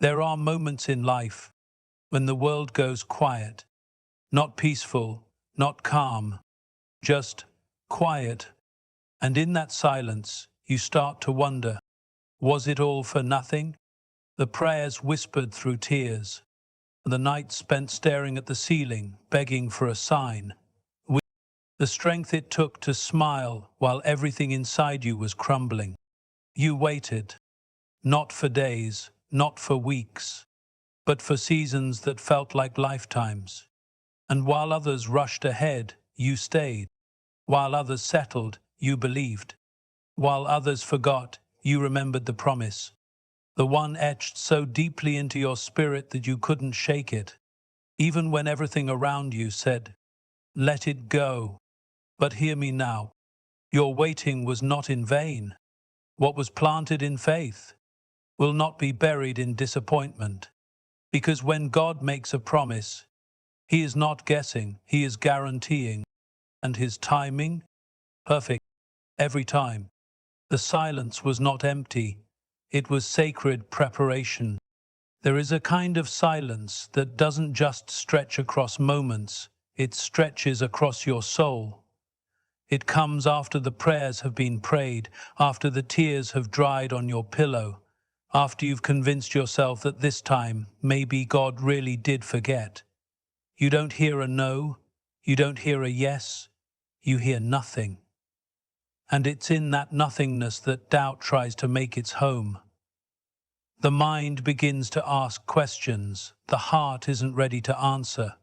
There are moments in life when the world goes quiet, not peaceful, not calm, just quiet. And in that silence, you start to wonder, was it all for nothing? The prayers whispered through tears, the night spent staring at the ceiling, begging for a sign. The strength it took to smile while everything inside you was crumbling. You waited, not for days, not for weeks, but for seasons that felt like lifetimes. And while others rushed ahead, you stayed. While others settled, you believed. While others forgot, you remembered the promise. The one etched so deeply into your spirit that you couldn't shake it. Even when everything around you said, "Let it go." But hear me now. Your waiting was not in vain. What was planted in faith will not be buried in disappointment. Because when God makes a promise, He is not guessing, He is guaranteeing. And His timing, perfect, every time. The silence was not empty, it was sacred preparation. There is a kind of silence that doesn't just stretch across moments, it stretches across your soul. It comes after the prayers have been prayed, after the tears have dried on your pillow, after you've convinced yourself that this time maybe God really did forget. You don't hear a no, you don't hear a yes, you hear nothing. And it's in that nothingness that doubt tries to make its home. The mind begins to ask questions the heart isn't ready to answer.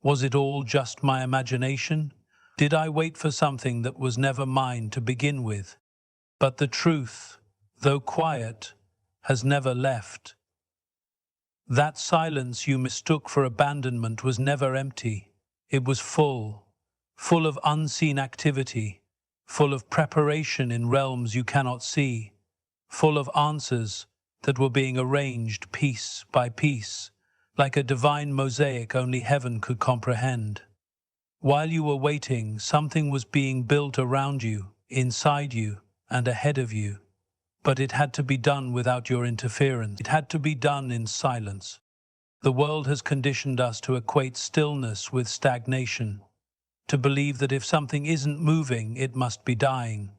Was it all just my imagination? Did I wait for something that was never mine to begin with? But the truth, though quiet, has never left. That silence you mistook for abandonment was never empty. It was full of unseen activity, full of preparation in realms you cannot see, full of answers that were being arranged piece by piece, like a divine mosaic only heaven could comprehend. While you were waiting, something was being built around you, inside you, and ahead of you. But it had to be done without your interference. It had to be done in silence. The world has conditioned us to equate stillness with stagnation, to believe that if something isn't moving, it must be dying.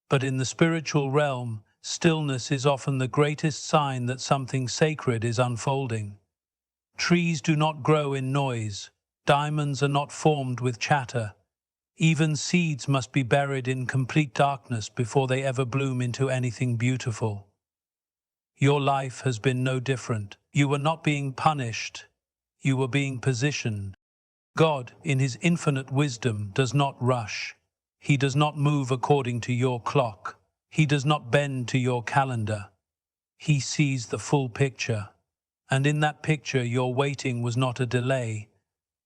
But in the spiritual realm, stillness is often the greatest sign that something sacred is unfolding. Trees do not grow in noise. Diamonds are not formed with chatter. Even seeds must be buried in complete darkness before they ever bloom into anything beautiful. Your life has been no different. You were not being punished. You were being positioned. God, in His infinite wisdom, does not rush. He does not move according to your clock. He does not bend to your calendar. He sees the full picture. And in that picture, your waiting was not a delay.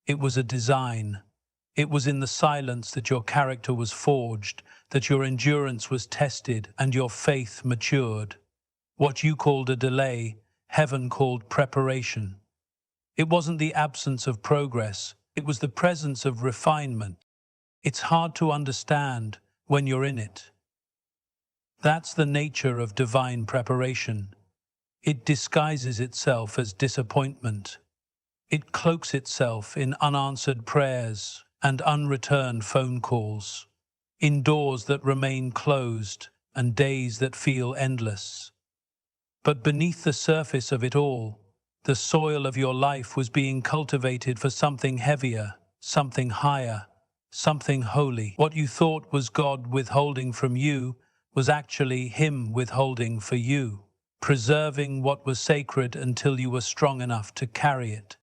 It was a design. It was in the silence that your character was forged, that your endurance was tested, and your faith matured. What you called a delay, heaven called preparation. It wasn't the absence of progress, it was the presence of refinement. It's hard to understand when you're in it. That's the nature of divine preparation. It disguises itself as disappointment. It cloaks itself in unanswered prayers and unreturned phone calls, in doors that remain closed and days that feel endless. But beneath the surface of it all, the soil of your life was being cultivated for something heavier, something higher, something holy. What you thought was God withholding from you was actually Him withholding for you, preserving what was sacred until you were strong enough to carry it.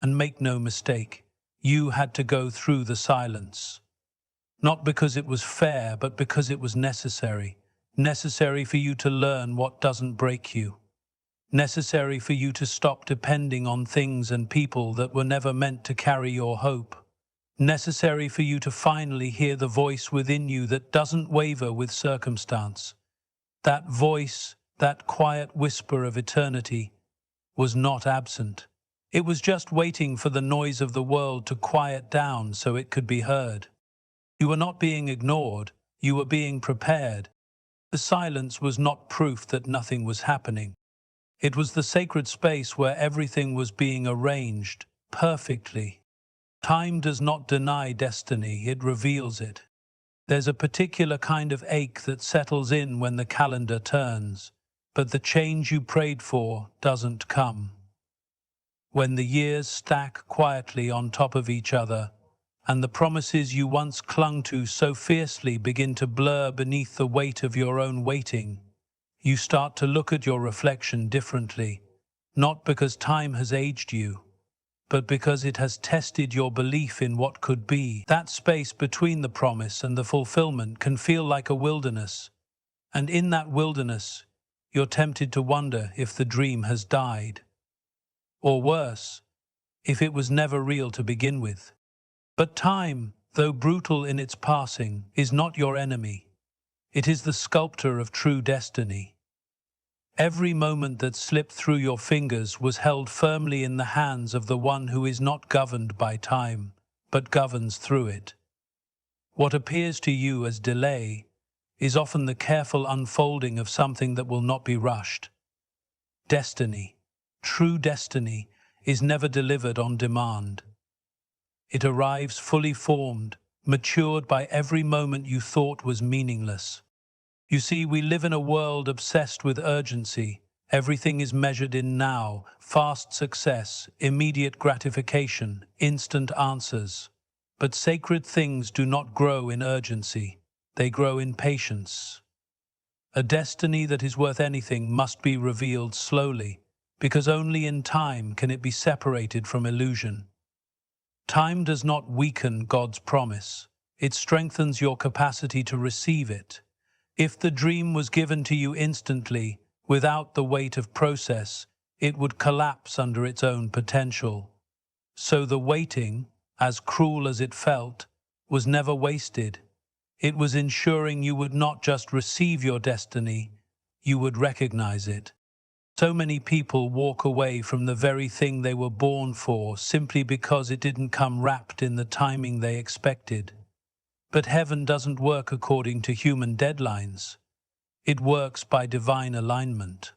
And make no mistake, you had to go through the silence. Not because it was fair, but because it was necessary. Necessary for you to learn what doesn't break you. Necessary for you to stop depending on things and people that were never meant to carry your hope. Necessary for you to finally hear the voice within you that doesn't waver with circumstance. That voice, that quiet whisper of eternity, was not absent. It was just waiting for the noise of the world to quiet down so it could be heard. You were not being ignored, you were being prepared. The silence was not proof that nothing was happening. It was the sacred space where everything was being arranged perfectly. Time does not deny destiny, it reveals it. There's a particular kind of ache that settles in when the calendar turns, but the change you prayed for doesn't come. When the years stack quietly on top of each other, and the promises you once clung to so fiercely begin to blur beneath the weight of your own waiting, you start to look at your reflection differently, not because time has aged you, but because it has tested your belief in what could be. That space between the promise and the fulfillment can feel like a wilderness, and in that wilderness, you're tempted to wonder if the dream has died. Or worse, if it was never real to begin with. But time, though brutal in its passing, is not your enemy. It is the sculptor of true destiny. Every moment that slipped through your fingers was held firmly in the hands of the one who is not governed by time, but governs through it. What appears to you as delay is often the careful unfolding of something that will not be rushed. Destiny, true destiny, is never delivered on demand. It arrives fully formed, matured by every moment you thought was meaningless. You see, we live in a world obsessed with urgency. Everything is measured in now, fast success, immediate gratification, instant answers. But sacred things do not grow in urgency. They grow in patience. A destiny that is worth anything must be revealed slowly, because only in time can it be separated from illusion. Time does not weaken God's promise. It strengthens your capacity to receive it. If the dream was given to you instantly, without the weight of process, it would collapse under its own potential. So the waiting, as cruel as it felt, was never wasted. It was ensuring you would not just receive your destiny, you would recognize it. So many people walk away from the very thing they were born for simply because it didn't come wrapped in the timing they expected. But heaven doesn't work according to human deadlines. It works by divine alignment.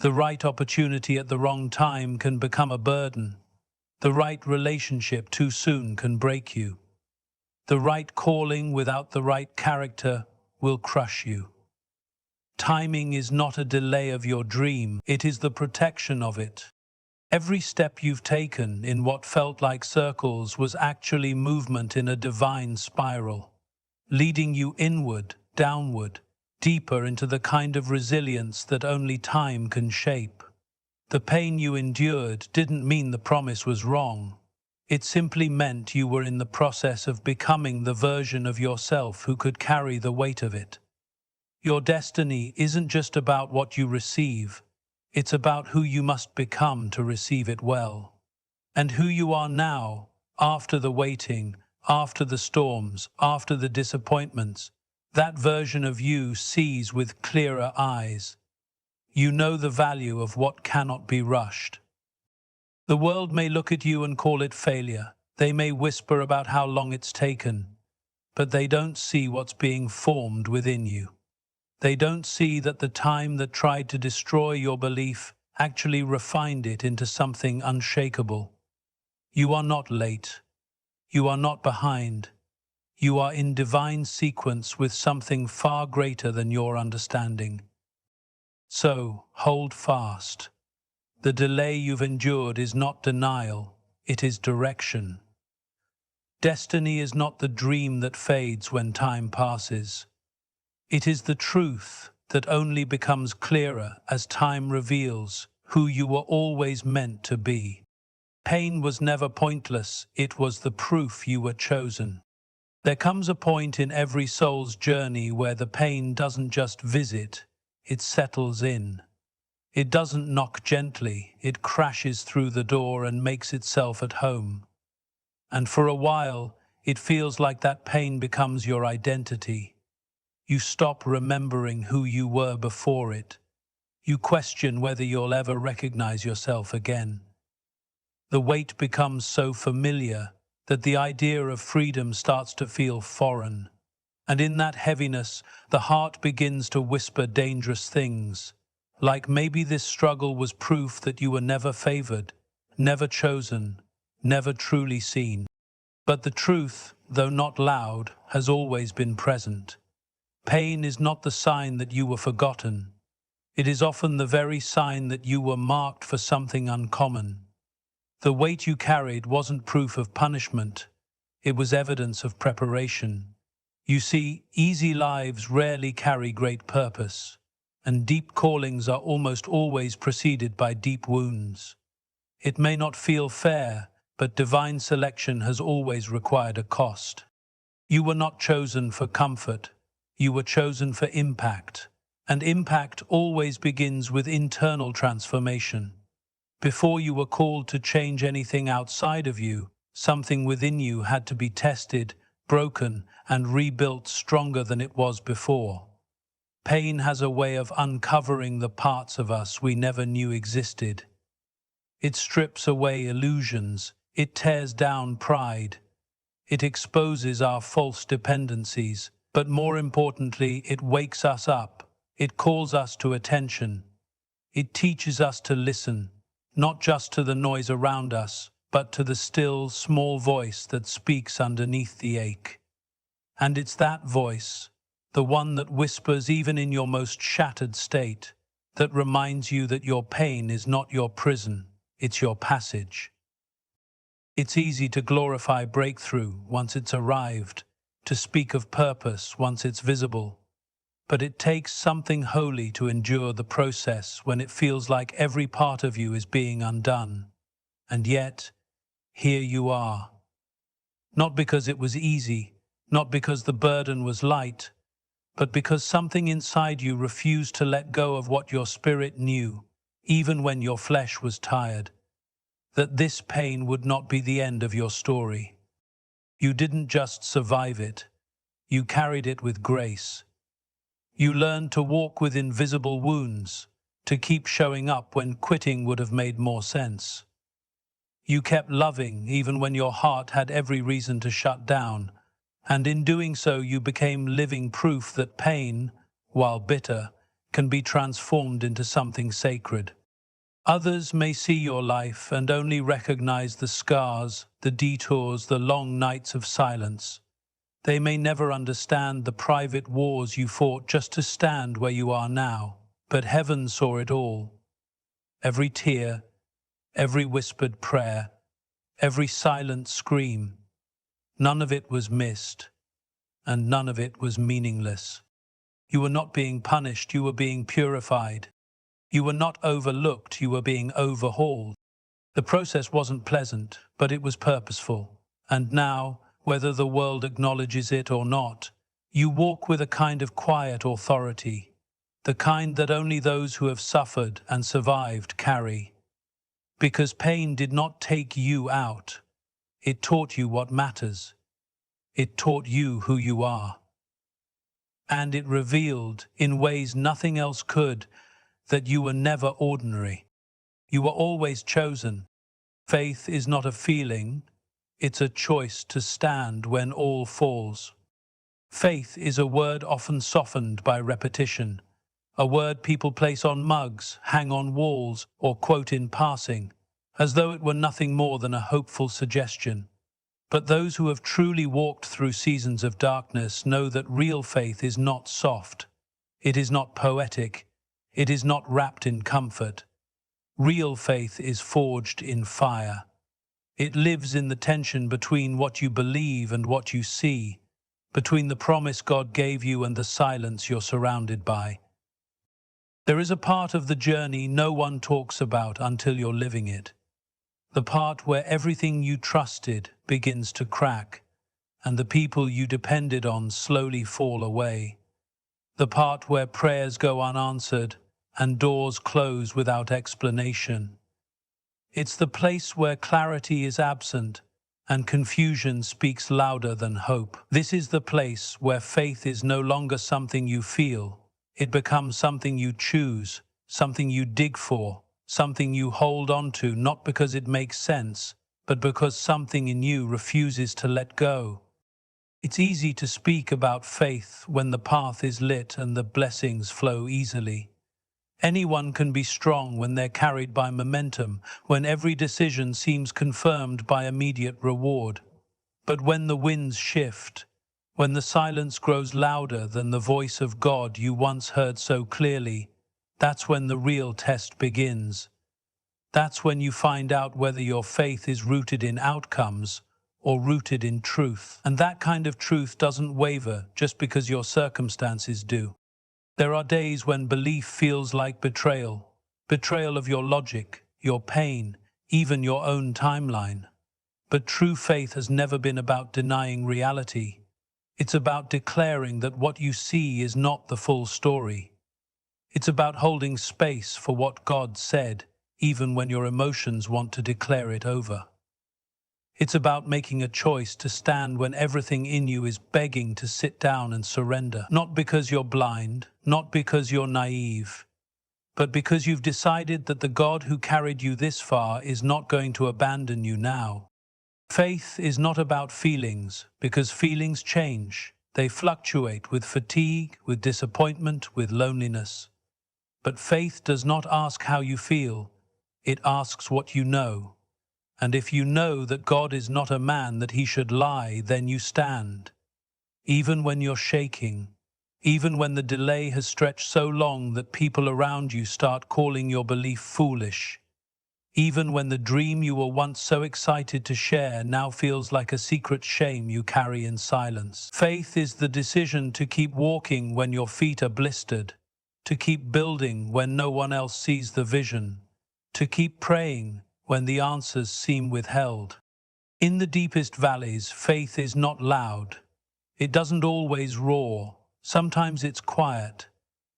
The right opportunity at the wrong time can become a burden. The right relationship too soon can break you. The right calling without the right character will crush you. Timing is not a delay of your dream, it is the protection of it. Every step you've taken in what felt like circles was actually movement in a divine spiral, leading you inward, downward, deeper into the kind of resilience that only time can shape. The pain you endured didn't mean the promise was wrong. It simply meant you were in the process of becoming the version of yourself who could carry the weight of it. Your destiny isn't just about what you receive, it's about who you must become to receive it well. And who you are now, after the waiting, after the storms, after the disappointments, that version of you sees with clearer eyes. You know the value of what cannot be rushed. The world may look at you and call it failure. They may whisper about how long it's taken, but they don't see what's being formed within you. They don't see that the time that tried to destroy your belief actually refined it into something unshakable. You are not late. You are not behind. You are in divine sequence with something far greater than your understanding. So, hold fast. The delay you've endured is not denial, it is direction. Destiny is not the dream that fades when time passes. It is the truth that only becomes clearer as time reveals who you were always meant to be. Pain was never pointless, it was the proof you were chosen. There comes a point in every soul's journey where the pain doesn't just visit, it settles in. It doesn't knock gently, it crashes through the door and makes itself at home. And for a while, it feels like that pain becomes your identity. You stop remembering who you were before it. You question whether you'll ever recognize yourself again. The weight becomes so familiar that the idea of freedom starts to feel foreign. And in that heaviness, the heart begins to whisper dangerous things. Like maybe this struggle was proof that you were never favored, never chosen, never truly seen. But the truth, though not loud, has always been present. Pain is not the sign that you were forgotten. It is often the very sign that you were marked for something uncommon. The weight you carried wasn't proof of punishment, it was evidence of preparation. You see, easy lives rarely carry great purpose, and deep callings are almost always preceded by deep wounds. It may not feel fair, but divine selection has always required a cost. You were not chosen for comfort, you were chosen for impact, and impact always begins with internal transformation. Before you were called to change anything outside of you, something within you had to be tested, broken, and rebuilt stronger than it was before. Pain has a way of uncovering the parts of us we never knew existed. It strips away illusions, it tears down pride, it exposes our false dependencies, but more importantly, it wakes us up, it calls us to attention. It teaches us to listen, not just to the noise around us, but to the still, small voice that speaks underneath the ache. And it's that voice, the one that whispers even in your most shattered state, that reminds you that your pain is not your prison, it's your passage. It's easy to glorify breakthrough once it's arrived, to speak of purpose once it's visible. But it takes something holy to endure the process when it feels like every part of you is being undone. And yet, here you are. Not because it was easy, not because the burden was light, but because something inside you refused to let go of what your spirit knew, even when your flesh was tired, that this pain would not be the end of your story. You didn't just survive it, you carried it with grace. You learned to walk with invisible wounds, to keep showing up when quitting would have made more sense. You kept loving even when your heart had every reason to shut down, and in doing so you became living proof that pain, while bitter, can be transformed into something sacred. Others may see your life and only recognize the scars, the detours, the long nights of silence. They may never understand the private wars you fought just to stand where you are now, but heaven saw it all. Every tear, every whispered prayer, every silent scream, none of it was missed, and none of it was meaningless. You were not being punished, you were being purified. You were not overlooked, you were being overhauled. The process wasn't pleasant, but it was purposeful. And now, whether the world acknowledges it or not, you walk with a kind of quiet authority, the kind that only those who have suffered and survived carry. Because pain did not take you out, it taught you what matters. It taught you who you are. And it revealed, in ways nothing else could, that you were never ordinary. You were always chosen. Faith is not a feeling, it's a choice to stand when all falls. Faith is a word often softened by repetition, a word people place on mugs, hang on walls, or quote in passing, as though it were nothing more than a hopeful suggestion. But those who have truly walked through seasons of darkness know that real faith is not soft. It is not poetic. It is not wrapped in comfort. Real faith is forged in fire. It lives in the tension between what you believe and what you see, between the promise God gave you and the silence you're surrounded by. There is a part of the journey no one talks about until you're living it. The part where everything you trusted begins to crack, and the people you depended on slowly fall away. The part where prayers go unanswered and doors close without explanation. It's the place where clarity is absent and confusion speaks louder than hope. This is the place where faith is no longer something you feel. It becomes something you choose, something you dig for, something you hold on to, not because it makes sense, but because something in you refuses to let go. It's easy to speak about faith when the path is lit and the blessings flow easily. Anyone can be strong when they're carried by momentum, when every decision seems confirmed by immediate reward. But when the winds shift, when the silence grows louder than the voice of God you once heard so clearly, that's when the real test begins. That's when you find out whether your faith is rooted in outcomes or rooted in truth. And that kind of truth doesn't waver just because your circumstances do. There are days when belief feels like betrayal, betrayal of your logic, your pain, even your own timeline. But true faith has never been about denying reality. It's about declaring that what you see is not the full story. It's about holding space for what God said, even when your emotions want to declare it over. It's about making a choice to stand when everything in you is begging to sit down and surrender. Not because you're blind, not because you're naive, but because you've decided that the God who carried you this far is not going to abandon you now. Faith is not about feelings, because feelings change. They fluctuate with fatigue, with disappointment, with loneliness. But faith does not ask how you feel, it asks what you know. And if you know that God is not a man that he should lie, then you stand. Even when you're shaking, even when the delay has stretched so long that people around you start calling your belief foolish, even when the dream you were once so excited to share now feels like a secret shame you carry in silence. Faith is the decision to keep walking when your feet are blistered, to keep building when no one else sees the vision, to keep praying when the answers seem withheld. In the deepest valleys, faith is not loud. It doesn't always roar. Sometimes it's quiet.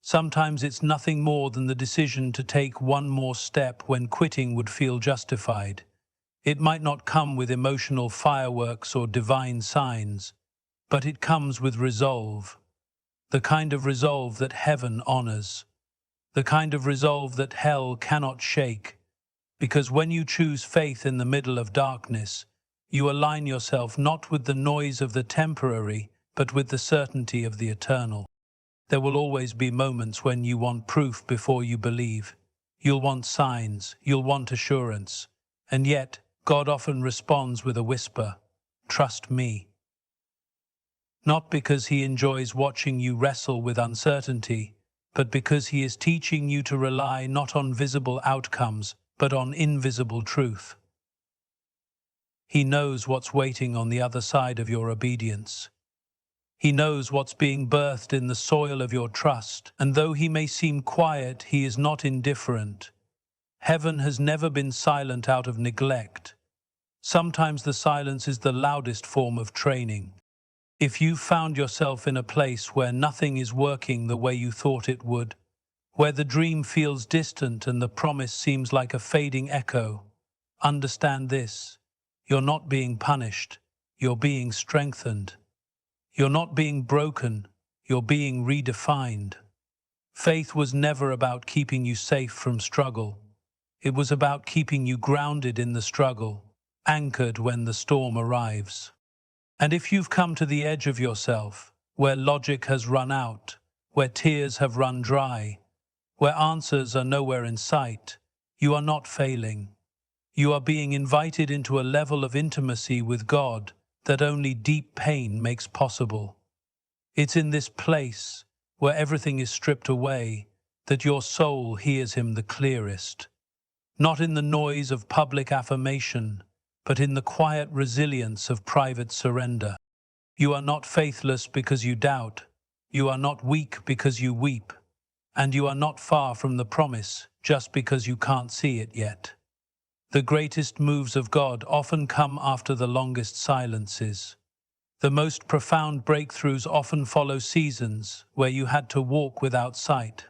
Sometimes it's nothing more than the decision to take one more step when quitting would feel justified. It might not come with emotional fireworks or divine signs, but it comes with resolve. The kind of resolve that heaven honors. The kind of resolve that hell cannot shake. Because when you choose faith in the middle of darkness, you align yourself not with the noise of the temporary, but with the certainty of the eternal. There will always be moments when you want proof before you believe. You'll want signs, you'll want assurance. And yet, God often responds with a whisper, "Trust me." Not because he enjoys watching you wrestle with uncertainty, but because he is teaching you to rely not on visible outcomes, but on invisible truth. He knows what's waiting on the other side of your obedience. He knows what's being birthed in the soil of your trust, and though he may seem quiet, he is not indifferent. Heaven has never been silent out of neglect. Sometimes the silence is the loudest form of training. If you've found yourself in a place where nothing is working the way you thought it would, where the dream feels distant and the promise seems like a fading echo, understand this: you're not being punished, you're being strengthened. You're not being broken, you're being redefined. Faith was never about keeping you safe from struggle. It was about keeping you grounded in the struggle, anchored when the storm arrives. And if you've come to the edge of yourself, where logic has run out, where tears have run dry, where answers are nowhere in sight, you are not failing. You are being invited into a level of intimacy with God that only deep pain makes possible. It's in this place, where everything is stripped away, that your soul hears him the clearest. Not in the noise of public affirmation, but in the quiet resilience of private surrender. You are not faithless because you doubt. You are not weak because you weep. And you are not far from the promise just because you can't see it yet. The greatest moves of God often come after the longest silences. The most profound breakthroughs often follow seasons where you had to walk without sight,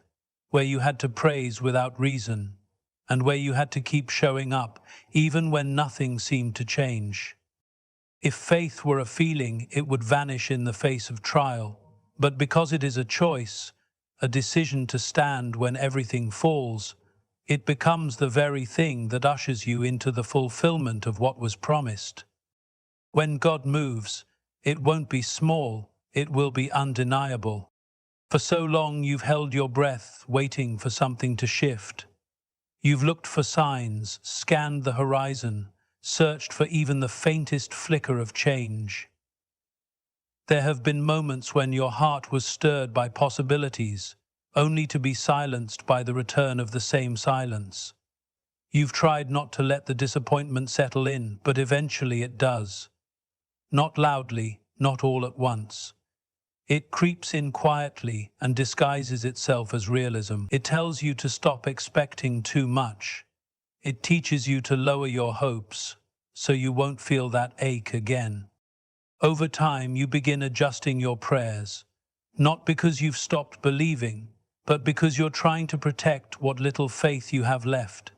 where you had to praise without reason, and where you had to keep showing up even when nothing seemed to change. If faith were a feeling, it would vanish in the face of trial. But because it is a choice, a decision to stand when everything falls, it becomes the very thing that ushers you into the fulfillment of what was promised. When God moves, it won't be small, it will be undeniable. For so long you've held your breath, waiting for something to shift. You've looked for signs, scanned the horizon, searched for even the faintest flicker of change. There have been moments when your heart was stirred by possibilities, only to be silenced by the return of the same silence. You've tried not to let the disappointment settle in, but eventually it does. Not loudly, not all at once. It creeps in quietly and disguises itself as realism. It tells you to stop expecting too much. It teaches you to lower your hopes, so you won't feel that ache again. Over time, you begin adjusting your prayers, not because you've stopped believing, but because you're trying to protect what little faith you have left.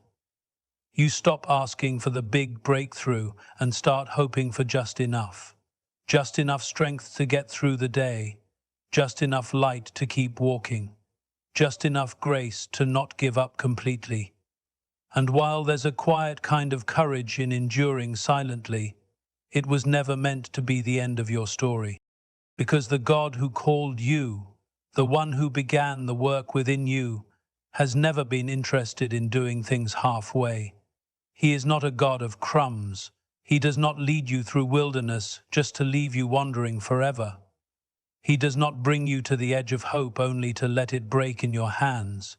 You stop asking for the big breakthrough and start hoping for just enough. Just enough strength to get through the day, just enough light to keep walking, just enough grace to not give up completely. And while there's a quiet kind of courage in enduring silently, it was never meant to be the end of your story. Because the God who called you, the one who began the work within you, has never been interested in doing things halfway. He is not a God of crumbs. He does not lead you through wilderness just to leave you wandering forever. He does not bring you to the edge of hope only to let it break in your hands.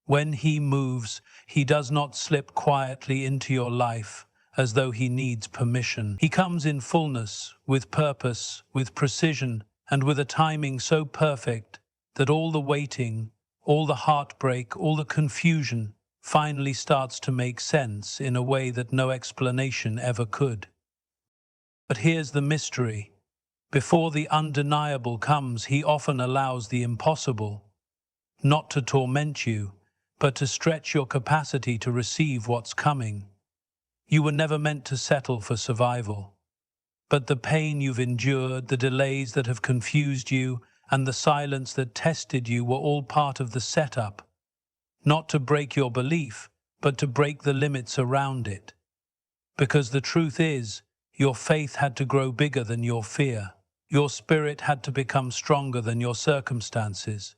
When He moves, He does not slip quietly into your life as though He needs permission. He comes in fullness, with purpose, with precision, and with a timing so perfect that all the waiting, all the heartbreak, all the confusion finally starts to make sense in a way that no explanation ever could. But here's the mystery. Before the undeniable comes, He often allows the impossible, not to torment you, but to stretch your capacity to receive what's coming. You were never meant to settle for survival. But the pain you've endured, the delays that have confused you, and the silence that tested you were all part of the setup. Not to break your belief, but to break the limits around it. Because the truth is, your faith had to grow bigger than your fear. Your spirit had to become stronger than your circumstances.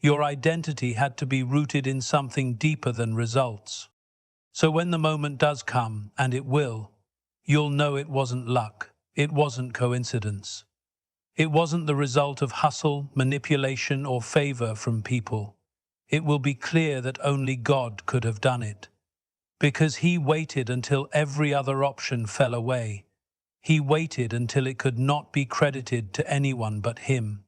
Your identity had to be rooted in something deeper than results. So when the moment does come, and it will, you'll know it wasn't luck, it wasn't coincidence. It wasn't the result of hustle, manipulation, or favor from people. It will be clear that only God could have done it. Because He waited until every other option fell away. He waited until it could not be credited to anyone but Him.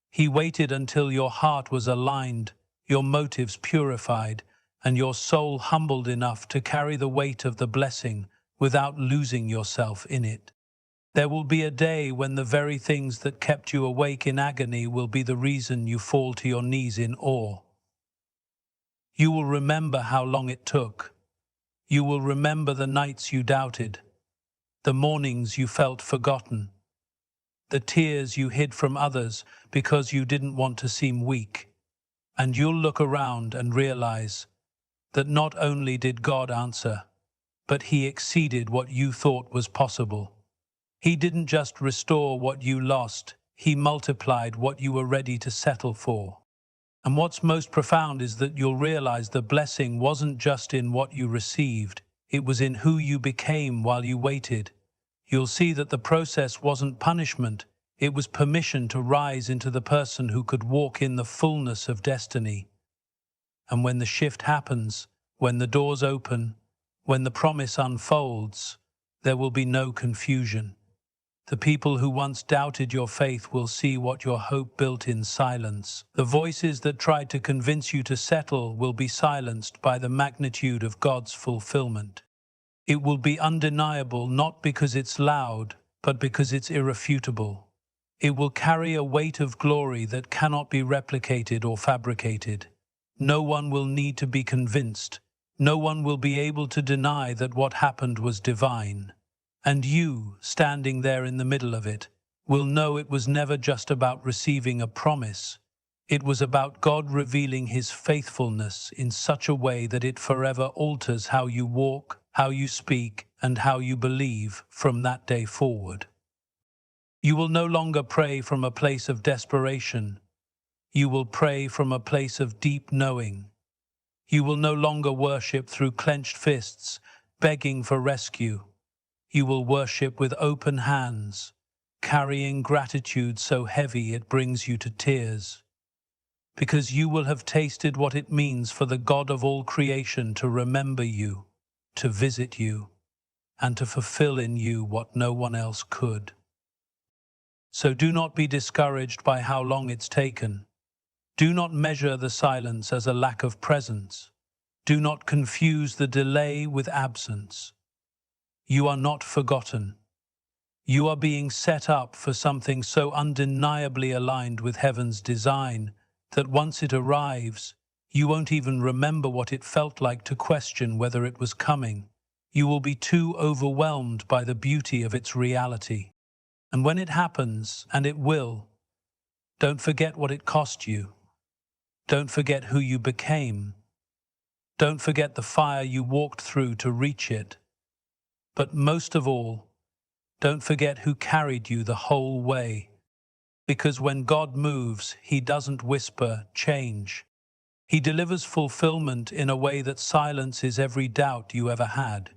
He waited until your heart was aligned, your motives purified, and your soul humbled enough to carry the weight of the blessing without losing yourself in it. There will be a day when the very things that kept you awake in agony will be the reason you fall to your knees in awe. You will remember how long it took. You will remember the nights you doubted, the mornings you felt forgotten, the tears you hid from others because you didn't want to seem weak. And you'll look around and realize that not only did God answer, but He exceeded what you thought was possible. He didn't just restore what you lost, He multiplied what you were ready to settle for. And what's most profound is that you'll realize the blessing wasn't just in what you received, it was in who you became while you waited. You'll see that the process wasn't punishment, it was permission to rise into the person who could walk in the fullness of destiny. And when the shift happens, when the doors open, when the promise unfolds, there will be no confusion. The people who once doubted your faith will see what your hope built in silence. The voices that tried to convince you to settle will be silenced by the magnitude of God's fulfillment. It will be undeniable not because it's loud, but because it's irrefutable. It will carry a weight of glory that cannot be replicated or fabricated. No one will need to be convinced. No one will be able to deny that what happened was divine. And you, standing there in the middle of it, will know it was never just about receiving a promise. It was about God revealing His faithfulness in such a way that it forever alters how you walk, how you speak, and how you believe from that day forward. You will no longer pray from a place of desperation. You will pray from a place of deep knowing. You will no longer worship through clenched fists, begging for rescue. You will worship with open hands, carrying gratitude so heavy it brings you to tears. Because you will have tasted what it means for the God of all creation to remember you, to visit you, and to fulfill in you what no one else could. So do not be discouraged by how long it's taken. Do not measure the silence as a lack of presence. Do not confuse the delay with absence. You are not forgotten. You are being set up for something so undeniably aligned with heaven's design that once it arrives, you won't even remember what it felt like to question whether it was coming. You will be too overwhelmed by the beauty of its reality. And when it happens, and it will, don't forget what it cost you. Don't forget who you became. Don't forget the fire you walked through to reach it. But most of all, don't forget who carried you the whole way. Because when God moves, He doesn't whisper, change. He delivers fulfillment in a way that silences every doubt you ever had.